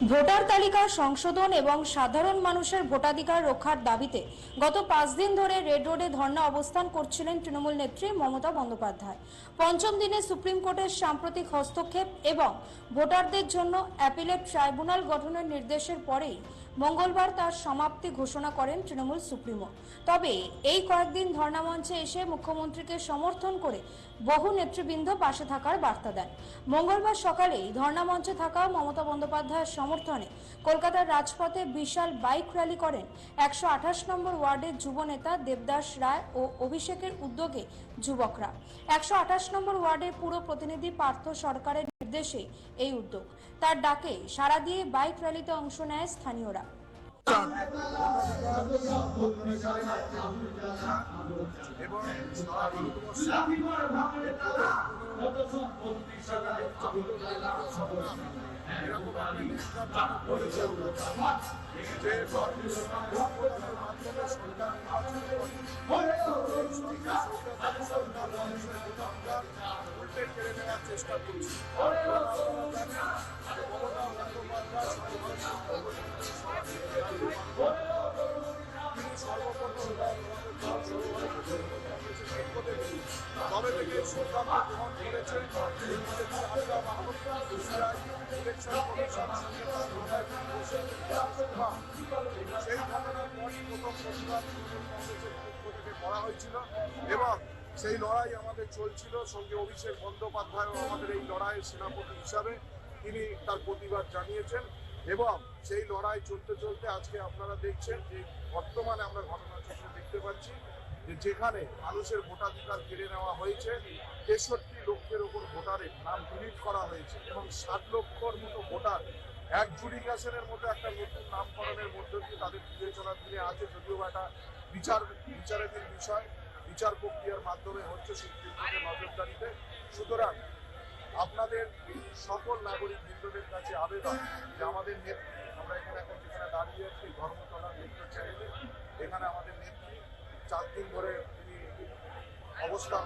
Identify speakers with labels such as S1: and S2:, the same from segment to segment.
S1: Voter তালিকা সংশোধন এবং সাধারণ মানুষের ভোটাধিকার রক্ষার দাবিতে গত 5 দিন ধরে রেড রোডে ধর্ণা অবস্থান করছিলেন তৃণমূল নেত্রী মমতা বন্দ্যোপাধ্যায়। পঞ্চম দিনে সুপ্রিম কোর্টের সাম্প্রতিক হস্তক্ষেপ এবং ভোটারদের জন্য অ্যাপিলেট ট্রাইব্যুনাল গঠনের নির্দেশের পরেই মঙ্গলবার তার সমাপ্তি ঘোষণা করেন তৃণমূল সুপ্রিমো। তবে এই কয়েকদিন ধর্ণা মঞ্চে এসে মুখ্যমন্ত্রীকে সমর্থন করে বহু নেতৃবৃন্দ পাশে থাকার বার্তা দেন। মঙ্গলবার সকালেই ধর্ণা মঞ্চে থাকা মমতা বন্দ্যোপাধ্যায়ের সমর্থনে কলকাতার রাজপথে বিশাল বাইক র্যালি করেন 128 নম্বর ওয়ার্ডের যুব নেতা দেবদাস রায় ও অভিষেকের উদ্যোগে যুবকরা। 128 নম্বর ওয়ার্ডের পুরো প্রতিনিধি পার্থ সরকারের নির্দেশে এই উদ্যোগ। তার ডাকে সাড়া দিয়ে বাইক র্যালিতে অংশ নেয় স্থানীয়রা।
S2: চেষ্টা করছি তবে থেকে সিদ্ধান্ত গ্রহণ করেছে সেই ঘটনার পরই প্রথম প্রতিবাদ করা হয়েছিল এবং সেই লড়াই আমাদের চলছিল। সঙ্গে অভিষেক বন্দ্যোপাধ্যায় আমাদের এই লড়াইয়ের সেনাপতি হিসাবে তিনি তার প্রতিবাদ জানিয়েছেন এবং সেই লড়াই চলতে চলতে আজকে আপনারা দেখছেন যে বর্তমানে আমরা ঘটনাচক্র দেখতে পাচ্ছি যে যেখানে মানুষের ভোটাধিকার কেড়ে নেওয়া হয়েছে, 63 লক্ষের ওপর ভোটারের নাম ডিলিট করা হয়েছে এবং 60 লক্ষর মতো ভোটার অ্যাডজুডিকেশনের মতো একটা নতুন নামকরণের মধ্য দিয়ে তাদের বিবেচনাধীনে আছে, যদিও একটা বিচারাধীন বিষয় বিচার প্রক্রিয়ার মাধ্যমে হচ্ছে সুপ্রিম কোর্টের নজরদারিতে। সুতরাং আপনাদের সকল নাগরিক বৃন্দদের কাছে আবেদন যে আমাদের নেত্রী, আমরা এখানে এখন যেখানে দাঁড়িয়ে আছি ধর্মতলার নেত্র চ্যানেলে, এখানে আমাদের নেত্রী 4 দিন ধরে তিনি অবস্থান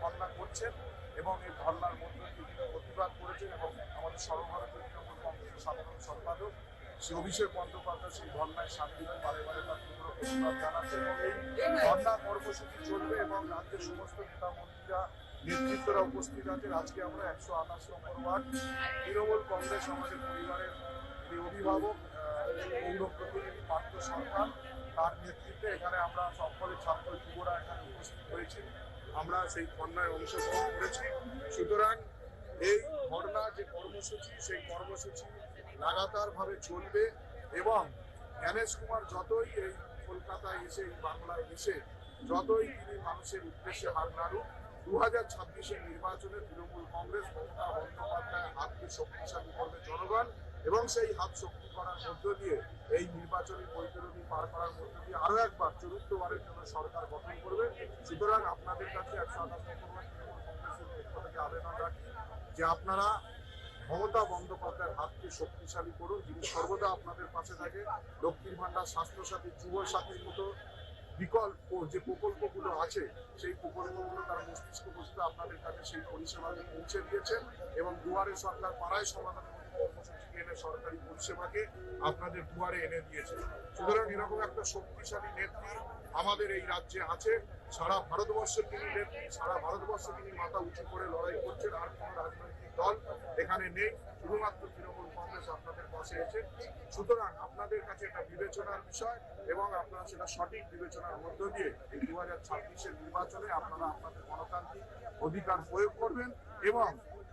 S2: ধর্ণা করছেন এবং এই ধর্ণার মধ্যে তিনি প্রতিবাদ করেছেন এবং আমাদের সর্বভারতীয় তৃণমূল কংগ্রেসের সাধারণ সম্পাদক শ্রী অভিষেক বন্দ্যোপাধ্যায় সেই ধর্ণায় সামিল হয়ে বারে বারে তার তীব্র প্রতিবাদ জানাচ্ছেন এবং এই ধর্ণা কর্মসূচি চলবে এবং রাজ্যের সমস্ত নেতা মন্ত্রীরা নেতৃত্বরা উপস্থিত আছেন। আজকে আমরা 128 নম্বর ওয়ার্ড তৃণমূল কংগ্রেস আমাদের পরিবারের যে অভিভাবক পৌর প্রতিনিধি পার্থ সরকার তার নেতৃত্বে এখানে আমরা সকলের ছাত্র যুবরা এখানে উপস্থিত হয়েছি, আমরা সেই ধর্ণায় অংশগ্রহণ করেছি। সুতরাং এই ধর্ণা যে কর্মসূচি সেই কর্মসূচি লাগাতারভাবে চলবে এবং জ্ঞানেশ কুমার যতই এই কলকাতায় এসে এই বাংলায় এসে যতই তিনি মানুষের উদ্দেশ্যে হাত নাড়ুক, 2026-এর নির্বাচনে তৃণমূল কংগ্রেস মমতা বন্দ্যোপাধ্যায় হাতকে শক্তিশালী করবে জনগণ এবং সেই হাত শক্তি করার মধ্য দিয়ে এই নির্বাচনী বৈতরণী পার করার মধ্য দিয়ে আরো একবার ৪র্থবারের জন্য সরকার গঠন করবে। সুতরাং আপনাদের কাছে 128 তৃণমূল কংগ্রেসের পক্ষ থেকে আবেদন রাখি যে আপনারা মমতা বন্দ্যোপাধ্যায়ের হাতকে শক্তিশালী করুন, যিনি সর্বদা আপনাদের পাশে থাকে। লক্ষ্মীর ভান্ডার, স্বাস্থ্যসাথী, যুব সাথীর মতো বিকল্প যে প্রকল্পগুলো আছে সেই প্রকল্পগুলো তার মস্তিষ্ক বসতে আপনাদের কাছে সেই পরিষেবাকে পৌঁছে দিয়েছেন এবং দুয়ারে সরকার পাড়ায় সমাধান কর্মসূচিকে এনে সরকারি পরিষেবাকে আপনাদের দুয়ারে এনে দিয়েছে। সুতরাং এরকম একটা শক্তিশালী নেত্রী আমাদের এই রাজ্যে আছে। সারা ভারতবর্ষের তিনি নেত্রী, সারা ভারতবর্ষে তিনি মাথা উঁচু করে লড়াই করছেন। আর কোনো রাজনৈতিক দল এখানে নেই, শুধুমাত্র তৃণমূল কংগ্রেস আপনাদের পাশে আছে। সুতরাং আপনাদের কাছে এটা বিবেচনার বিষয় এবং আপনারা সেটা সঠিক বিবেচনার মধ্য দিয়ে এই 2026-এর নির্বাচনে আপনারা আপনাদের গণতান্ত্রিক অধিকার প্রয়োগ করবেন এবং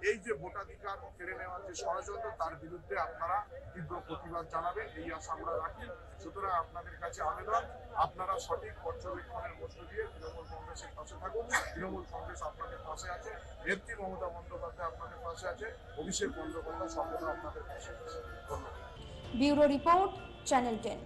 S2: এই যে ভোটাধিকার কেড়ে নেওয়ার যে ষড়যন্ত্র তার বিরুদ্ধে আপনারা তীব্র প্রতিবাদ জানাবেন, এই আশা আমরা রাখি। সুতরাং আপনাদের কাছে আবেদন, আপনারা সঠিক পর্যবেক্ষণের মধ্য দিয়ে তৃণমূল কংগ্রেসের পাশে থাকুন। তৃণমূল কংগ্রেস আপনাদের পাশে আছে, নেত্রী মমতা বন্দ্যোপাধ্যায় আপনাদের পাশে আছে, অভিষেক বন্দ্যোপাধ্যায় সর্বদা আপনাদের পাশে আছে। ধন্যবাদ।
S1: Bureau report, channel 10।